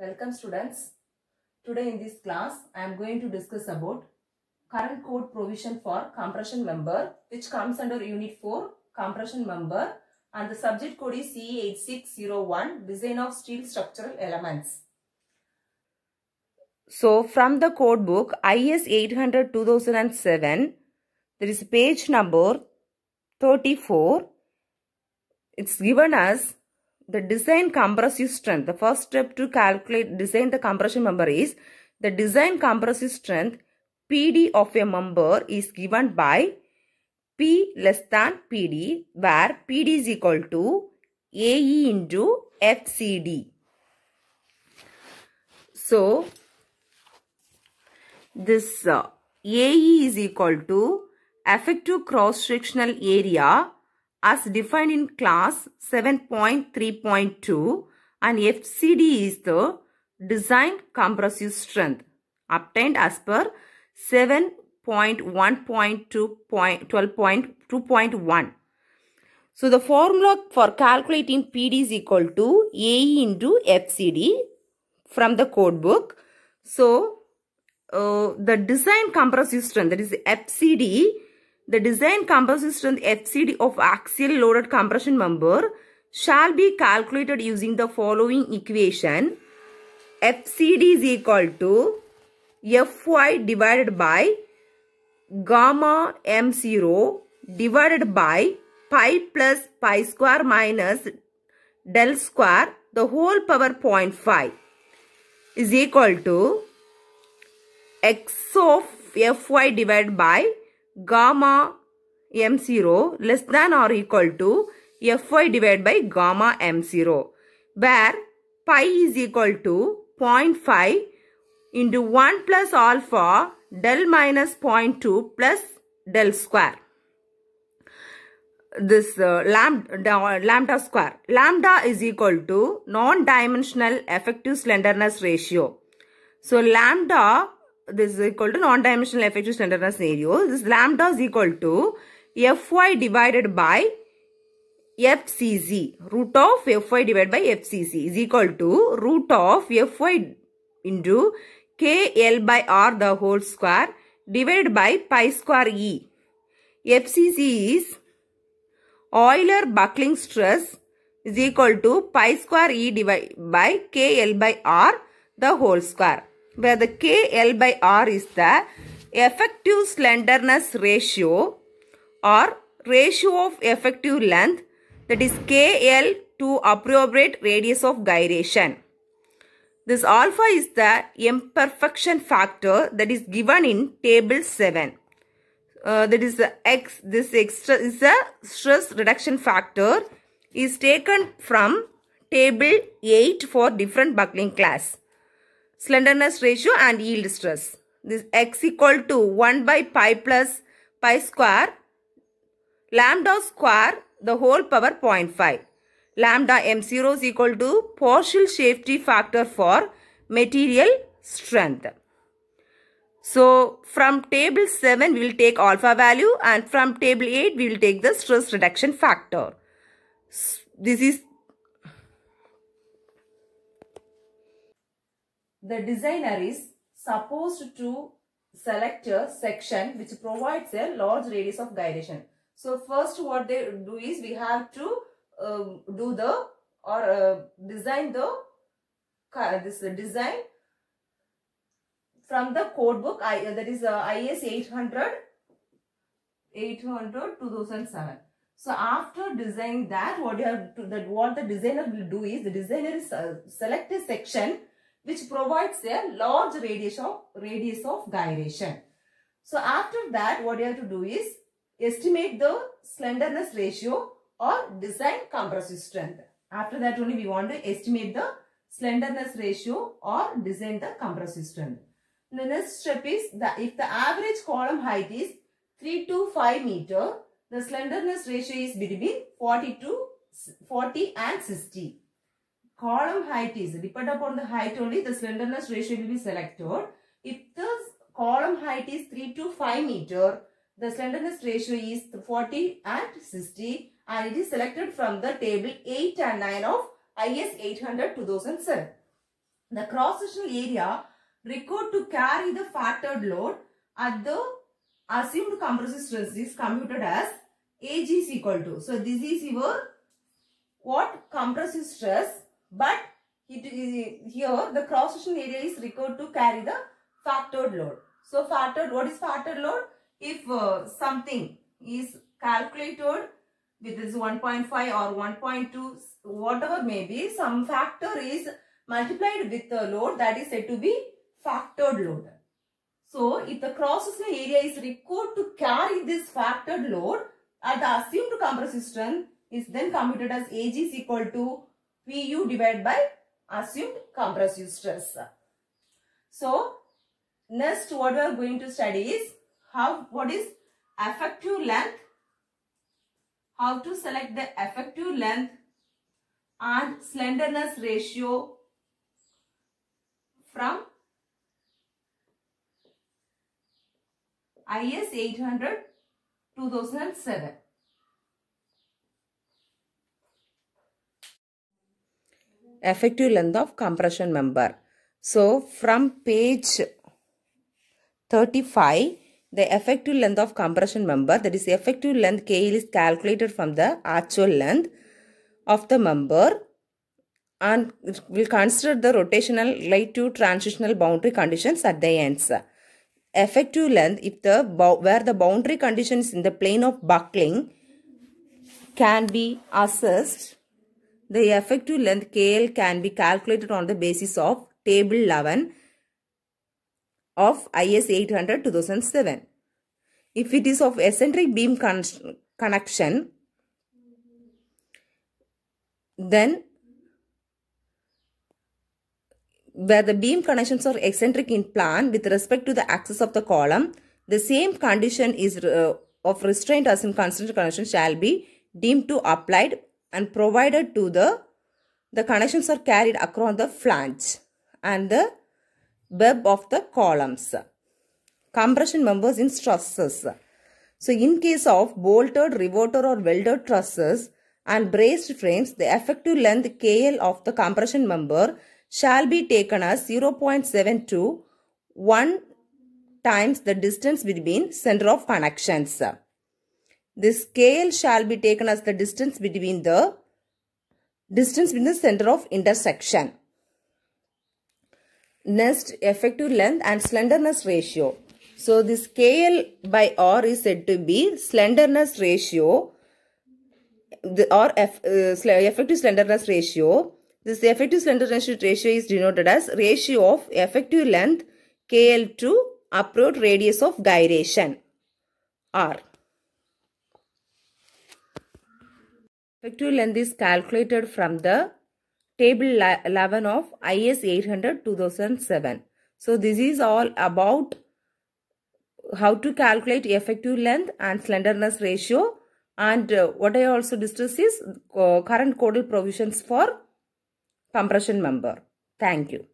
Welcome students. Today in this class I am going to discuss about current code provision for compression member which comes under unit 4 compression member and the subject code is CE8601 design of steel structural elements. So from the code book IS 800 2007 there is page number 34. It's given as the design compressive strength. The first step to design the compression member is the design compressive strength PD of a member is given by P less than PD, where PD is equal to AE into FCD. So this AE is equal to effective cross-sectional area as defined in class 7.3.2 and FCD is the design compressive strength obtained as per 7.1.2.12.2.1. So the formula for calculating PD is equal to AE into FCD from the code book. So the design compressive strength, that is FCD, the design compressive strength FCD of axial loaded compression member shall be calculated using the following equation. FCD is equal to Fy divided by gamma m0 divided by pi plus pi square minus del square the whole power 0.5 is equal to x of Fy divided by gamma m0 less than or equal to Fy divided by gamma m0, where pi is equal to 0.5 into 1 plus alpha del minus 0.2 plus del square. This lambda square. Lambda is equal to non-dimensional effective slenderness ratio. So lambda, this is equal to non-dimensional effective slenderness ratio. This lambda is equal to Fy divided by FCC. Root of Fy divided by FCC is equal to root of Fy into KL by R the whole square divided by pi square E. FCC is Euler buckling stress is equal to pi square E divided by KL by R the whole square, where the KL by R is the effective slenderness ratio or ratio of effective length, that is KL to appropriate radius of gyration. This alpha is the imperfection factor that is given in table 7. That is the X, this extra is the stress reduction factor is taken from table 8 for different buckling class. Slenderness ratio and yield stress. This X equal to 1 by pi plus pi square lambda square the whole power 0.5. Lambda m0 is equal to partial safety factor for material strength. So from table 7 we will take alpha value and from table 8 we will take the stress reduction factor. This is the designer is supposed to select a section which provides a large radius of gyration. So first what they do is we have to design this design from the code book that is IS 800 2007. So after designing that, what the designer will do is the designer is select a section which provides a large radius of gyration. So after that, what you have to do is estimate the slenderness ratio or design compressive strength. After that only we want to estimate the slenderness ratio or design the compressive strength. The next step is that if the average column height is 3 to 5 meter, the slenderness ratio is between 40 and 60. Column height is depend upon the height only the slenderness ratio will be selected. If the column height is 3 to 5 meter, the slenderness ratio is 40 and 60 and it is selected from the table 8 and 9 of IS 800 2007. the cross-sectional area required to carry the factored load at the assumed compressive stress is computed as Ag is equal to. So this is your what compressive stress, but here the cross-sectional area is required to carry the factored load. So what is factored load? If something is calculated with this 1.5 or 1.2, whatever may be, some factor is multiplied with the load, that is said to be factored load. So if the cross-sectional area is required to carry this factored load at the assumed compressive strength, is then computed as Ag is equal to Pu divided by assumed compressive stress. So next what we are going to study is what is effective length, how to select the effective length and slenderness ratio from IS 800 2007. Effective length of compression member. So from page 35, the effective length of compression member, that is effective length KL, is calculated from the actual length of the member and will consider the rotational, relative, transitional boundary conditions at the ends. Effective length, if where the boundary conditions in the plane of buckling can be assessed, the effective length KL can be calculated on the basis of table 11 of IS 800 2007. If it is of eccentric beam connection, then where the beam connections are eccentric in plan with respect to the axis of the column, the same condition is of restraint as in concentric connection shall be deemed to applied and provided to the connections are carried across the flange and the web of the columns. Compression members in trusses. So in case of bolted, riveted or welded trusses and braced frames, the effective length KL of the compression member shall be taken as 0.7 1 times the distance between center of connections. This KL shall be taken as the distance between the center of intersection. Next, effective length and slenderness ratio. So this KL by R is said to be slenderness ratio effective slenderness ratio. This effective slenderness ratio is denoted as ratio of effective length KL to approach radius of gyration R. Effective length is calculated from the table 11 of IS 800 2007. So this is all about how to calculate effective length and slenderness ratio, and what I also discussed is current codal provisions for compression member. Thank you.